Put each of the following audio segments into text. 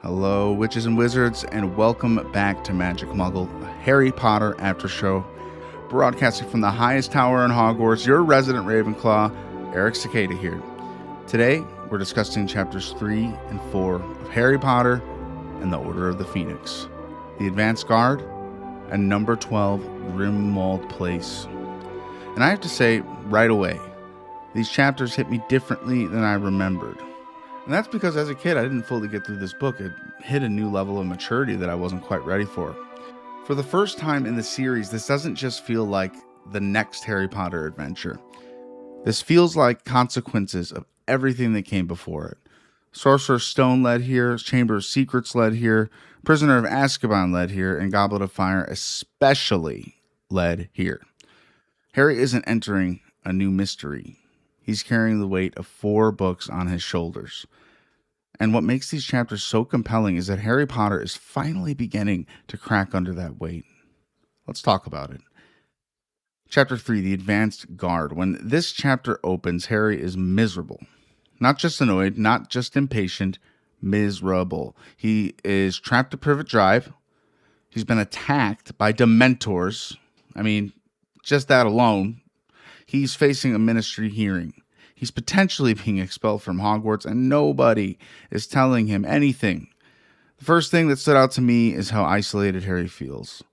Hello, witches and wizards, and welcome back to Magic Muggle, a Harry Potter after show, broadcasting from the highest tower in Hogwarts. Your resident Ravenclaw, Eric Cicada here. Today, we're discussing chapters 3 and 4 of Harry Potter and the Order of the Phoenix, the Advanced Guard, and number 12, Grimmauld Place. And I have to say, right away, these chapters hit me differently than I remembered. And that's because as a kid, I didn't fully get through this book. It hit a new level of maturity that I wasn't quite ready for. For the first time in the series, this doesn't just feel like the next Harry Potter adventure. This feels like consequences of everything that came before it. Sorcerer's Stone led here, Chamber of Secrets led here, Prisoner of Azkaban led here, and Goblet of Fire especially led here. Harry isn't entering a new mystery. He's carrying the weight of 4 books on his shoulders. And what makes these chapters so compelling is that Harry Potter is finally beginning to crack under that weight. Let's talk about it. Chapter 3, The Advanced Guard. When this chapter opens, Harry is miserable. Not just annoyed, not just impatient, miserable. He is trapped at Privet Drive. He's been attacked by Dementors. I mean, just that alone. He's facing a ministry hearing. He's potentially being expelled from Hogwarts, and nobody is telling him anything. The first thing that stood out to me is how isolated Harry feels.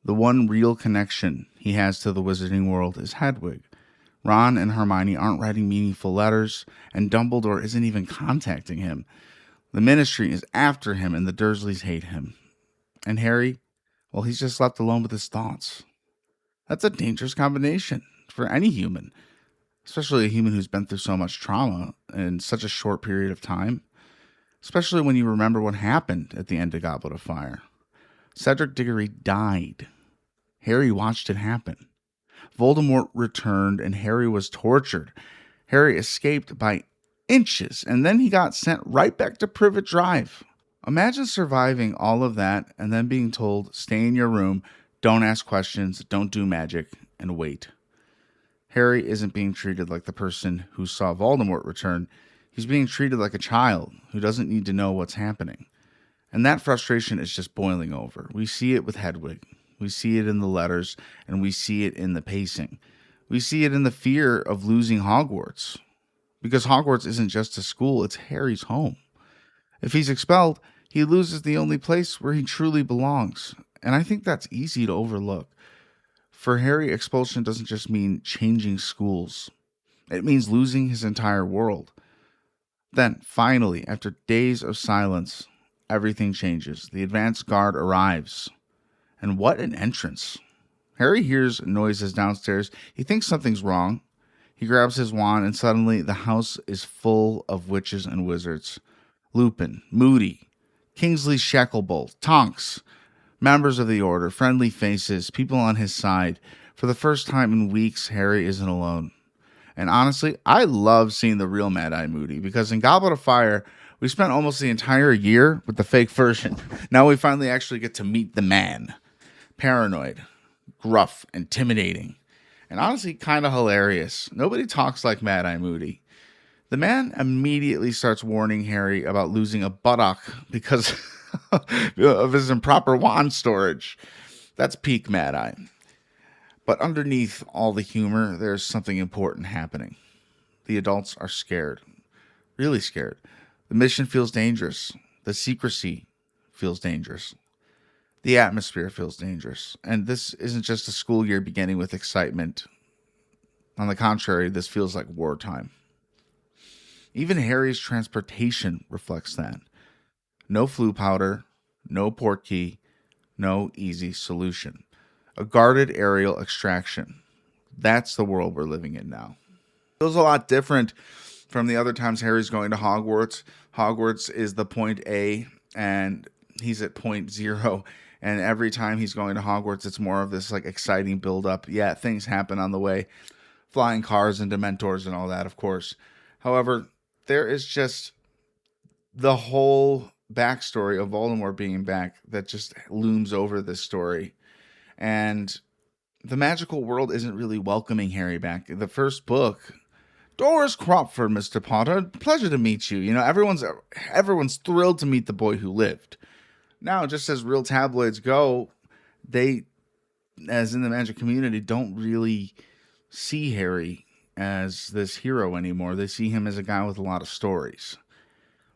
The one real connection he has to the wizarding world is Hedwig. Ron and Hermione aren't writing meaningful letters, and Dumbledore isn't even contacting him. The ministry is after him, and the Dursleys hate him. And Harry, well, he's just left alone with his thoughts. That's a dangerous combination for any human. Especially a human who's been through so much trauma in such a short period of time. Especially when you remember what happened at the end of Goblet of Fire. Cedric Diggory died. Harry watched it happen. Voldemort returned and Harry was tortured. Harry escaped by inches and then he got sent right back to Privet Drive. Imagine surviving all of that and then being told, stay in your room, don't ask questions, don't do magic, and wait. Harry isn't being treated like the person who saw Voldemort return. He's being treated like a child who doesn't need to know what's happening. And that frustration is just boiling over. We see it with Hedwig. We see it in the letters, and we see it in the pacing. We see it in the fear of losing Hogwarts. Because Hogwarts isn't just a school, it's Harry's home. If he's expelled, he loses the only place where he truly belongs. And I think that's easy to overlook. For Harry, expulsion doesn't just mean changing schools. It means losing his entire world. Then, finally, after days of silence, everything changes. The Advanced Guard arrives. And what an entrance. Harry hears noises downstairs. He thinks something's wrong. He grabs his wand and suddenly the house is full of witches and wizards. Lupin, Moody, Kingsley Shacklebolt, Tonks, members of the Order, friendly faces, people on his side. For the first time in weeks, Harry isn't alone. And honestly, I love seeing the real Mad-Eye Moody because in Goblet of Fire, we spent almost the entire year with the fake version. Now we finally actually get to meet the man. Paranoid, gruff, intimidating, and honestly kind of hilarious. Nobody talks like Mad-Eye Moody. The man immediately starts warning Harry about losing a buttock because of his improper wand storage. That's peak Mad-Eye. But underneath all the humor, there's something important happening. The adults are scared. Really scared. The mission feels dangerous. The secrecy feels dangerous. The atmosphere feels dangerous. And this isn't just a school year beginning with excitement. On the contrary, this feels like wartime. Even Harry's transportation reflects that. No flu powder, no port key, no easy solution. A guarded aerial extraction. That's the world we're living in now. It feels a lot different from the other times Harry's going to Hogwarts. Hogwarts is the point A and he's at point 0. And every time he's going to Hogwarts, it's more of this like exciting build-up. Yeah, things happen on the way. Flying cars and Dementors and all that, of course. However, there is just the whole backstory of Voldemort being back that just looms over this story. And the magical world isn't really welcoming Harry back. The first book, Doris Cropford, Mr. Potter. Pleasure to meet you. You know, everyone's thrilled to meet the boy who lived. Now, just as real tabloids go, they, as in the magic community, don't really see Harry as this hero anymore. They see him as a guy with a lot of stories.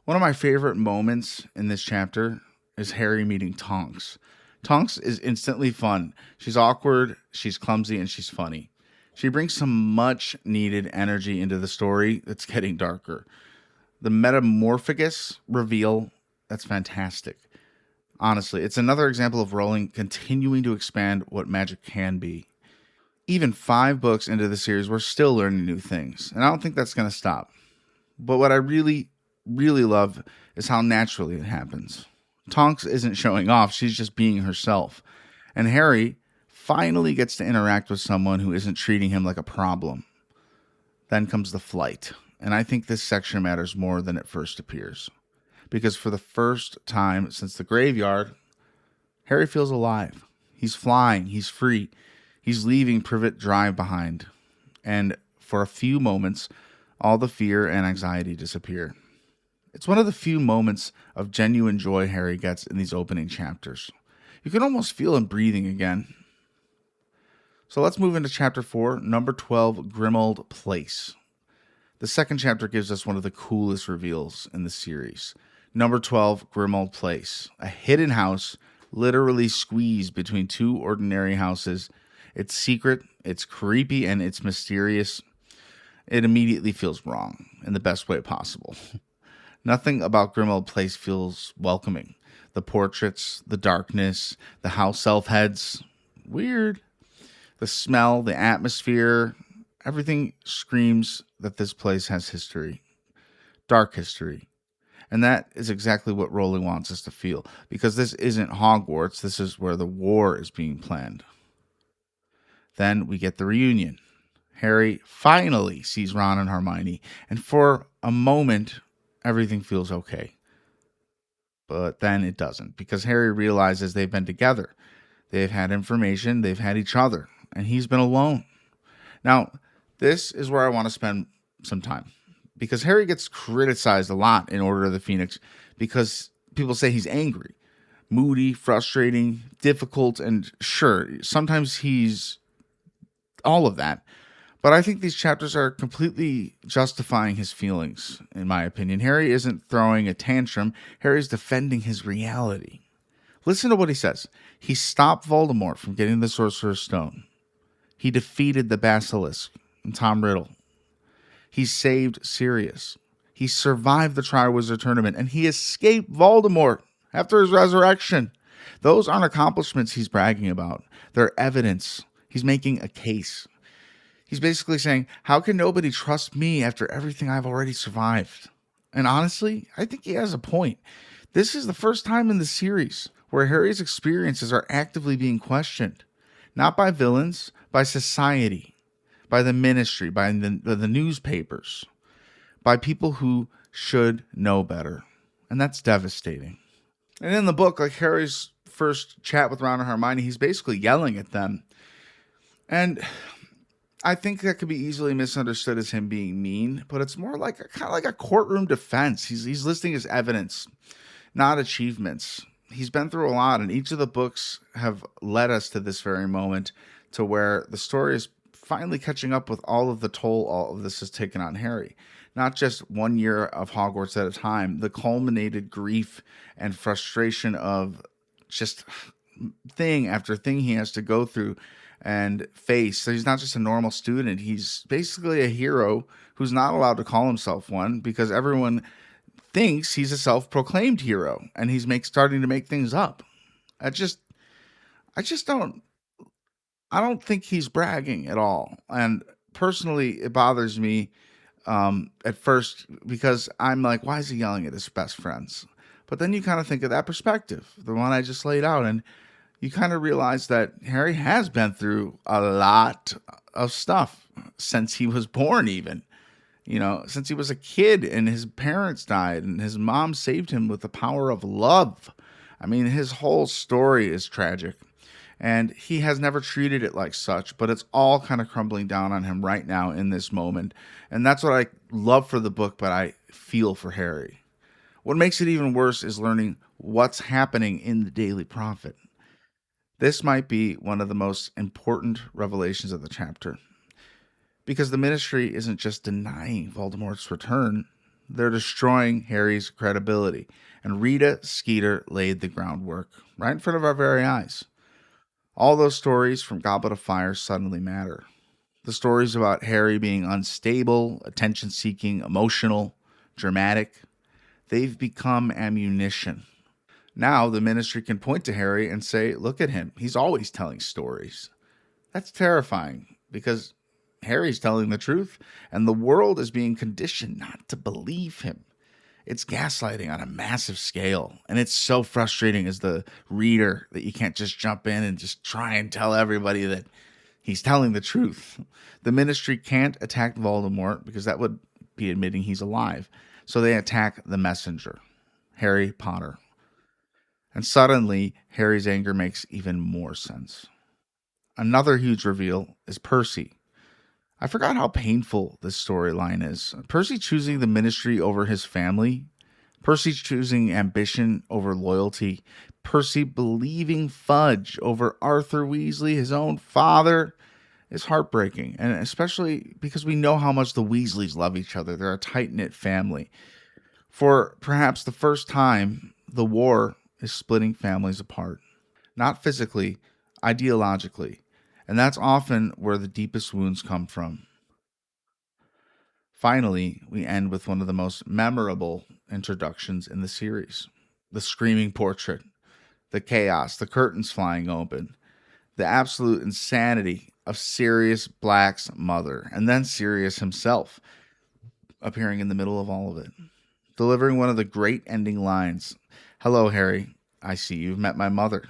One of my favorite moments in this chapter is Harry meeting Tonks. Tonks is instantly fun. She's awkward, she's clumsy, and she's funny. She brings some much needed energy into the story that's getting darker. The metamorphosis reveal, that's fantastic. Honestly, it's another example of Rowling continuing to expand what magic can be. Even 5 books into the series, we're still learning new things, and I don't think that's going to stop. But what I really, really love is how naturally it happens. Tonks isn't showing off, she's just being herself. And Harry finally gets to interact with someone who isn't treating him like a problem. Then comes the flight, and I think this section matters more than it first appears. Because for the first time since the graveyard, Harry feels alive. He's flying, he's free, he's leaving Privet Drive behind. And for a few moments, all the fear and anxiety disappear. It's one of the few moments of genuine joy Harry gets in these opening chapters. You can almost feel him breathing again. So let's move into chapter 4, number 12, Grimmauld Place. The second chapter gives us one of the coolest reveals in the series. Number 12, Grimmauld Place. A hidden house literally squeezed between 2 ordinary houses. It's secret, it's creepy, and it's mysterious. It immediately feels wrong in the best way possible. Nothing about Grimmauld Place feels welcoming. The portraits, the darkness, the house elf heads. Weird. The smell, the atmosphere, everything screams that this place has history. Dark history. And that is exactly what Rowling wants us to feel. Because this isn't Hogwarts. This is where the war is being planned. Then we get the reunion. Harry finally sees Ron and Hermione. And for a moment, everything feels okay. But then it doesn't. Because Harry realizes they've been together. They've had information. They've had each other. And he's been alone. Now, this is where I want to spend some time. Because Harry gets criticized a lot in Order of the Phoenix because people say he's angry, moody, frustrating, difficult, and sure, sometimes he's all of that. But I think these chapters are completely justifying his feelings, in my opinion. Harry isn't throwing a tantrum. Harry's defending his reality. Listen to what he says. He stopped Voldemort from getting the Sorcerer's Stone. He defeated the Basilisk and Tom Riddle. He saved Sirius. He survived the Triwizard Tournament, and he escaped Voldemort after his resurrection. Those aren't accomplishments he's bragging about. They're evidence. He's making a case. He's basically saying, how can nobody trust me after everything I've already survived? And honestly, I think he has a point. This is the first time in the series where Harry's experiences are actively being questioned. Not by villains, by society, by the ministry, by the newspapers, by people who should know better. And that's devastating. And in the book, like Harry's first chat with Ron and Hermione, he's basically yelling at them. And I think that could be easily misunderstood as him being mean, but it's more like kind of like a courtroom defense. He's listing his evidence, not achievements. He's been through a lot, and each of the books have led us to this very moment, to where the story is finally catching up with all of the toll all of this has taken on Harry. Not just 1 year of Hogwarts at a time, the culminated grief and frustration of just thing after thing he has to go through and face. So he's not just a normal student. He's basically a hero who's not allowed to call himself one because everyone thinks he's a self-proclaimed hero and he's starting to make things up. I don't think he's bragging at all. And personally, it bothers me at first because I'm like, why is he yelling at his best friends? But then you kind of think of that perspective, the one I just laid out, and you kind of realize that Harry has been through a lot of stuff since he was born, even. You know, since he was a kid and his parents died and his mom saved him with the power of love. I mean, his whole story is tragic. And he has never treated it like such, but it's all kind of crumbling down on him right now in this moment. And that's what I love for the book, but I feel for Harry. What makes it even worse is learning what's happening in the Daily Prophet. This might be one of the most important revelations of the chapter, because the Ministry isn't just denying Voldemort's return, they're destroying Harry's credibility. And Rita Skeeter laid the groundwork right in front of our very eyes. All those stories from Goblet of Fire suddenly matter. The stories about Harry being unstable, attention-seeking, emotional, dramatic, they've become ammunition. Now the Ministry can point to Harry and say, look at him, he's always telling stories. That's terrifying, because Harry's telling the truth, and the world is being conditioned not to believe him. It's gaslighting on a massive scale, and it's so frustrating as the reader that you can't just jump in and just try and tell everybody that he's telling the truth. The Ministry can't attack Voldemort because that would be admitting he's alive. So they attack the messenger, Harry Potter. And suddenly, Harry's anger makes even more sense. Another huge reveal is Percy. I forgot how painful this storyline is. Percy choosing the Ministry over his family. Percy choosing ambition over loyalty. Percy believing Fudge over Arthur Weasley, his own father, is heartbreaking. And especially because we know how much the Weasleys love each other. They're a tight-knit family. For perhaps the first time, the war is splitting families apart. Not physically, ideologically. And that's often where the deepest wounds come from. Finally, we end with one of the most memorable introductions in the series. The screaming portrait, the chaos, the curtains flying open, the absolute insanity of Sirius Black's mother, and then Sirius himself appearing in the middle of all of it, delivering one of the great ending lines. Hello, Harry. I see you've met my mother.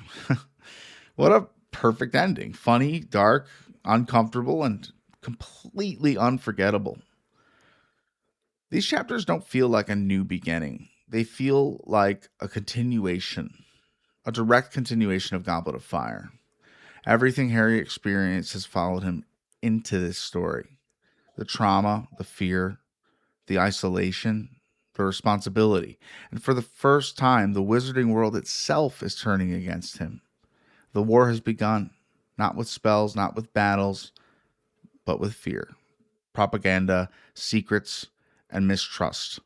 What a perfect ending. Funny, dark, uncomfortable, and completely unforgettable. These chapters don't feel like a new beginning. They feel like a continuation, a direct continuation of Goblet of Fire. Everything Harry experienced has followed him into this story. The trauma, the fear, the isolation, the responsibility. And for the first time, the wizarding world itself is turning against him. The war has begun, not with spells, not with battles, but with fear, propaganda, secrets, and mistrust.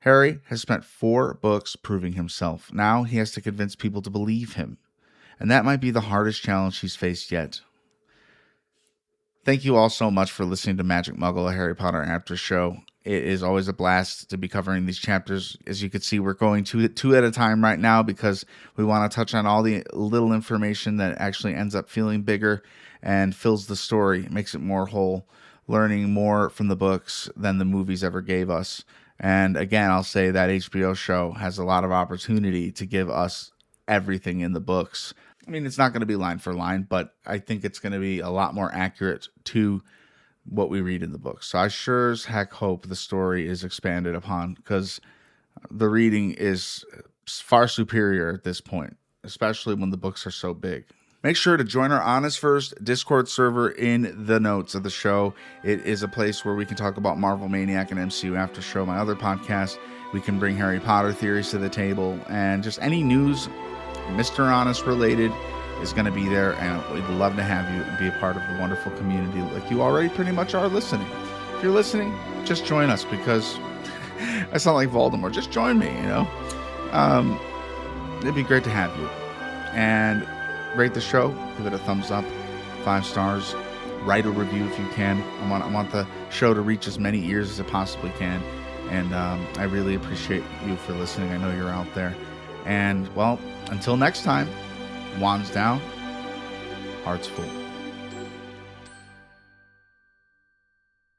Harry has spent 4 books proving himself. Now he has to convince people to believe him. And that might be the hardest challenge he's faced yet. Thank you all so much for listening to Magic Muggle, a Harry Potter After Show. It is always a blast to be covering these chapters. As you can see, we're going two at a time right now because we want to touch on all the little information that actually ends up feeling bigger and fills the story, makes it more whole, learning more from the books than the movies ever gave us. And again, I'll say that HBO show has a lot of opportunity to give us everything in the books. I mean, it's not going to be line for line, but I think it's going to be a lot more accurate to what we read in the book. So I sure as heck hope the story is expanded upon, because the reading is far superior at this point, especially when the books are so big. Make sure to join our Honest First Discord server in the notes of the show. It is a place where we can talk about Marvel Maniac and MCU After Show, my other podcast. We can bring Harry Potter theories to the table, and just any news Mr. Honest related is going to be there, and we'd love to have you and be a part of the wonderful community like you already pretty much are listening. If you're listening, just join us, because I sound like Voldemort. Just join me, it'd be great to have you. And rate the show, give it a thumbs up, 5 stars, write a review if you can. I want the show to reach as many ears as it possibly can, and I really appreciate you for listening. I know you're out there. And, well, until next time, wands down, hearts full.